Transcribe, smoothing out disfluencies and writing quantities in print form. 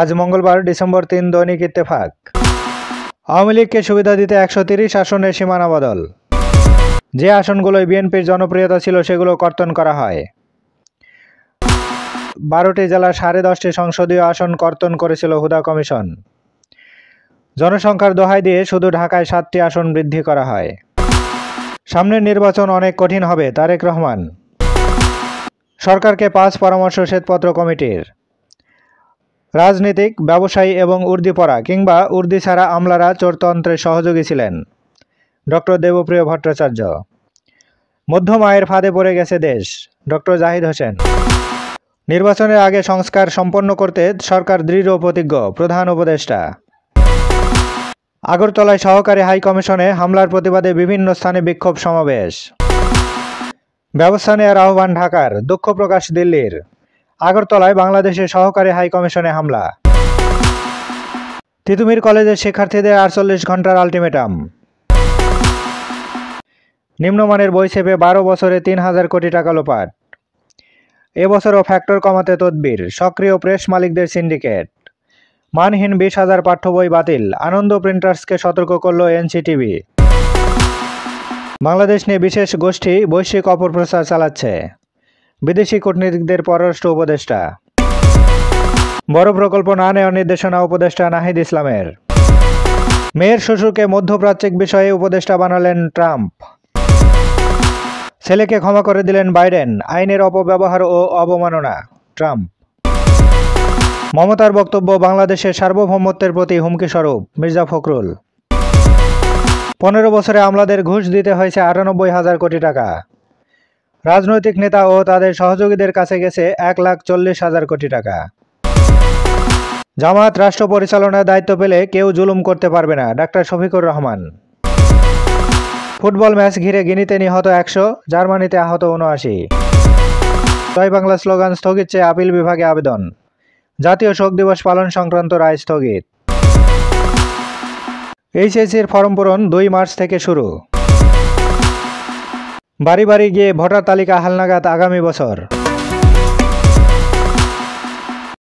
আজ মঙ্গলবার ডিসেম্বর 3 দৈনিক ইত্তেফাক। আওয়ামী লীগকে সুবিধা দিতে 130 আসনের সীমানা বদল। যে আসনগুলোয় বিএনপির জনপ্রিয়তা ছিল সেগুলো কর্তন করা হয়। 12টি জেলার 10.5টি সংসদীয় আসন কর্তন করেছিল হুদা কমিশন। জনসংখ্যার দোহাই দিয়ে শুধু ঢাকায় 7টি আসন বৃদ্ধি করা হয়। সামনের নির্বাচন অনেক কঠিন হবে, তারেক রহমান। সরকারকে 5 পরামর্শ শ্বেতপত্র কমিটির। রাজনীতিক, ব্যবসায়ী এবং উর্দিপরা কিংবা উর্দি ছাড়া আমলারা চোরতন্ত্রের সহযোগী ছিলেন। ডক্টর দেবপ্রিয় ভট্টাচার্য। মধ্যম আয়ের ফাঁদে পড়ে গেছে দেশ। ডক্টর জাহিদ হোসেন। নির্বাচনের আগে সংস্কার সম্পন্ন করতে সরকার দৃঢ় প্রতিজ্ঞ, প্রধান উপদেষ্টা। আগরতলায় সহকারী হাই কমিশনে হামলার প্রতিবাদে বিভিন্ন স্থানে বিক্ষোভ সমাবেশ। ব্যবস্থা নেওয়ার আহ্বান ঢাকার, দুঃখ প্রকাশ দিল্লির। আগরতলায় বাংলাদেশের সহকারী হাই কমিশনে হামলা। তিতুমির কলেজের শিক্ষার্থীদের 48 ঘন্টার আলটিমেটাম। নিম্নমানের বই ছেপে 12 বছরে 3000 কোটি টাকা লোপাট। এবছরও ফ্যাক্টর কমাতে তদবির, সক্রিয় প্রেস মালিকদের সিন্ডিকেট। মানহীন 20,000 পাঠ্য বই বাতিল, আনন্দ প্রিন্টার্সকে সতর্ক করল এনসিটিভি। বাংলাদেশ নিয়ে বিশেষ গোষ্ঠী বৈশ্বিক অপপ্রচার চালাচ্ছে, বিদেশি কূটনীতিকদের পররাষ্ট্র উপদেষ্টা। বড় প্রকল্প না নেওয়ার নির্দেশনা উপদেষ্টা নাহিদ ইসলামের। মেয়ের শ্বশুরকে মধ্যপ্রাচ্যিক বিষয়ে উপদেষ্টা বানালেন ট্রাম্প। ছেলেকে ক্ষমা করে দিলেন বাইডেন, আইনের অপব্যবহার ও অবমাননা, ট্রাম্প। মমতার বক্তব্য বাংলাদেশের সার্বভৌমত্বের প্রতি হুমকি স্বরূপ, মির্জা ফখরুল। 15 বছরে আমলাদের ঘুষ দিতে হয়েছে 98,000 কোটি টাকা। রাজনৈতিক নেতা ও তাদের সহযোগীদের কাছে গেছে 1,40,000 কোটি টাকা। জামায়াত রাষ্ট্র পরিচালনার দায়িত্ব পেলে কেউ জুলুম করতে পারবে না, doctor Shafiqur Rahman. Football match ঘিরে গিনিতে নিহত 100, জার্মানিতে আহত 79। জয় বাংলা স্লোগান স্থগিত চেয়ে আপিল বিভাগে আবেদন। জাতীয় শোক দিবস পালন সংক্রান্ত রায় স্থগিত। এইচএসসির ফরম পূরণ 2 মার্চ থেকে শুরু। বাড়ি বাড়ি গিয়ে ভোটার তালিকা হালনাগাদ আগামী বছর।